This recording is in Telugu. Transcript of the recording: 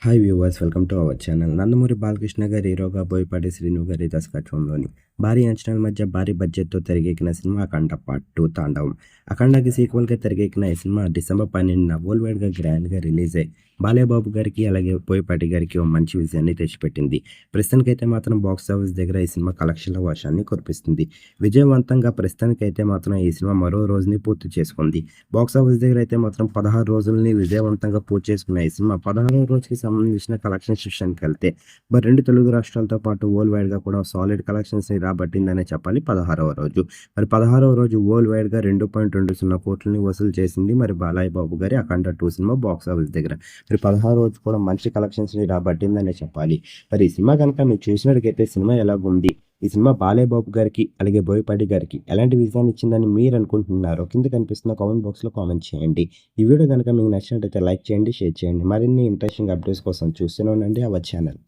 Hi viewers, welcome to our channel. Nandamuri Balakrishna గారి హీరోగా బోయపాటి శ్రీను గారి దర్శకత్వంలోని భారీ అంచనాల మధ్య భారీ బడ్జెట్తో తెరకెక్కిన సినిమా అఖండ పార్ట్ 2 తాండవం. అఖండకి సీక్వెల్గా తెరకెక్కిన ఈ సినిమా డిసెంబర్ 12న వరల్డ్ వైడ్గా గ్రాండ్గా రిలీజ్ అయ్యి బాలయ్యబాబు గారికి అలాగే బోయపాటి గారికి ఓ మంచి విజయాన్ని తెచ్చిపెట్టింది. ప్రస్తుతానికైతే మాత్రం బాక్స్ ఆఫీస్ దగ్గర ఈ సినిమా కలెక్షన్ల వర్షాన్ని కురిపిస్తుంది. విజయవంతంగా ప్రస్తుతానికైతే మాత్రం ఈ సినిమా మరో రోజుని పూర్తి చేసుకుంది. బాక్స్ ఆఫీస్ దగ్గర అయితే మాత్రం 16 రోజుల్ని విజయవంతంగా పూర్తి చేసుకున్న ఈ సినిమా 16వ రోజుకి సంబంధించిన కలెక్షన్స్ విషయానికి వెళ్తే మరి 2 తెలుగు రాష్ట్రాలతో పాటు వరల్డ్ వైడ్గా కూడా సాలిడ్ కలెక్షన్స్ని రాబట్టిందనే చెప్పాలి. 16వ రోజు మరి 16వ రోజు వరల్డ్ వైడ్గా 2.20 కోట్లని వసూలు చేసింది మరి బాలయ్య బాబు గారి అఖండ 2 సినిమా బాక్స్ ఆఫీస్ దగ్గర. మరి 16వ రోజు కూడా మంచి కలెక్షన్స్ని రాబట్టిందనే చెప్పాలి. మరి ఈ సినిమా కనుక మీరు చూసినట్టుగైతే సినిమా ఎలాగుంది, ఈ సినిమా బాలయ్య బాబు గారికి అలాగే బోయపాటి గారికి ఎలాంటి విజయాన్ని ఇచ్చిందని మీరు అనుకుంటున్నారో కింద కనిపిస్తున్న కామెంట్ బాక్స్లో కామెంట్ చేయండి. ఈ వీడియో కనుక మీకు నచ్చినట్లయితే లైక్ చేయండి, షేర్ చేయండి. మరిన్ని ఇంట్రెస్టింగ్ అప్డేట్స్ కోసం చూస్తూనే ఉండండి అవర్ ఛానల్.